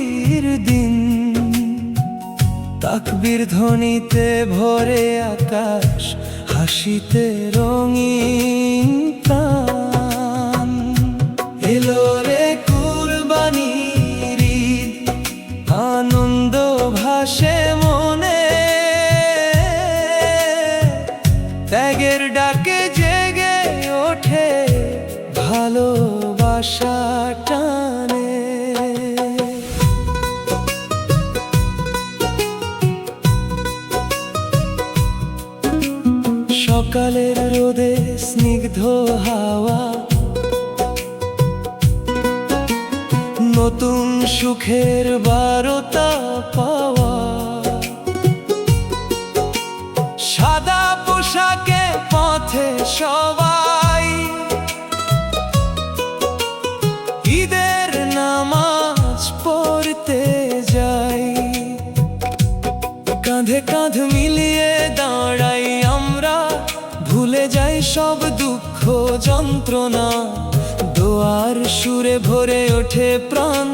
খুশির দিন। তাকবীর ধ্বনিতে ভরে আকাশ, হাসিতে রঙিন প্রাণ। এলো রে কুরবানির ঈদ, আনন্দ ভাসে মনে, ত্যাগের ডাকে জেগে ওঠে ভালোবাসা টানে। সকালের রোদে স্নিগ্ধ হাওয়া, নতুন সুখের বারতা পাওয়া। সাদা পোশাকে পথে সবাই, ঈদের নামাজ পড়তে যাই। কাঁধে কাঁধ মিলিয়ে দাঁড়াই আমরা, ভুলে যাই সব দুঃখ যন্ত্রণা। দোয়ার সুরে ভরে ওঠে প্রাণ,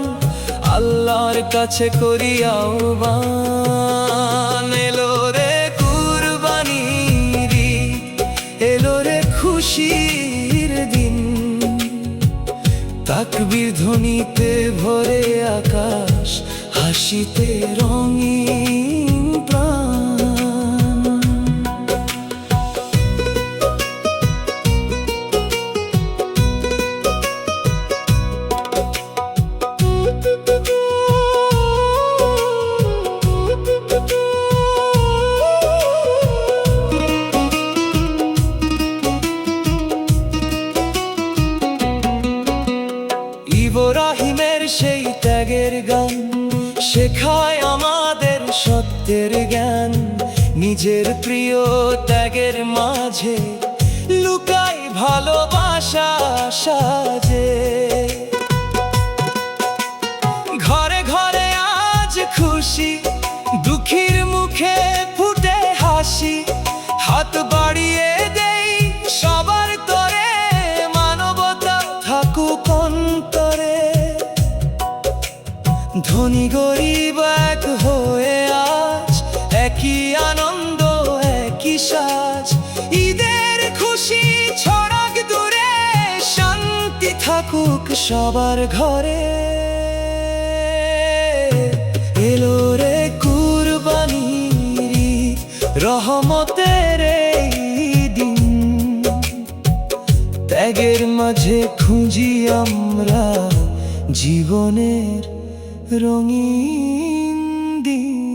আল্লাহর কাছে করি আহ্বান। এলো রে কুরবানির ঈদ, এলো রে খুশির দিন। তাকবীর ধ্বনিতে ভরে আকাশ, হাসিতে রঙিন প্রাণ। ইব্রাহিমের সেই ত্যাগের গান শেখায় আমাদের সত্যের জ্ঞান। নিজের প্রিয় ত্যাগের মাঝে লুকাই ভালোবাসা সাজে। ঘরে ঘরে আজ খুশি, দুঃখীর মুখে ফুটে হাসি। হাত বাড়িয়ে দেই সবার তরে, মানবতা থাকুক অন্তরে। ধনী গরিব এক হয়ে আজ, একই আনন্দ একই সাজ। ঈদের খুশি ছড়াক দূরে, শান্তি থাকুক সবার ঘরে। এলো রে কুরবানির ঈদ, রহমতের এই দিন। ত্যাগের মাঝে খুঁজি আমরা জীবনের রঙিন দিন।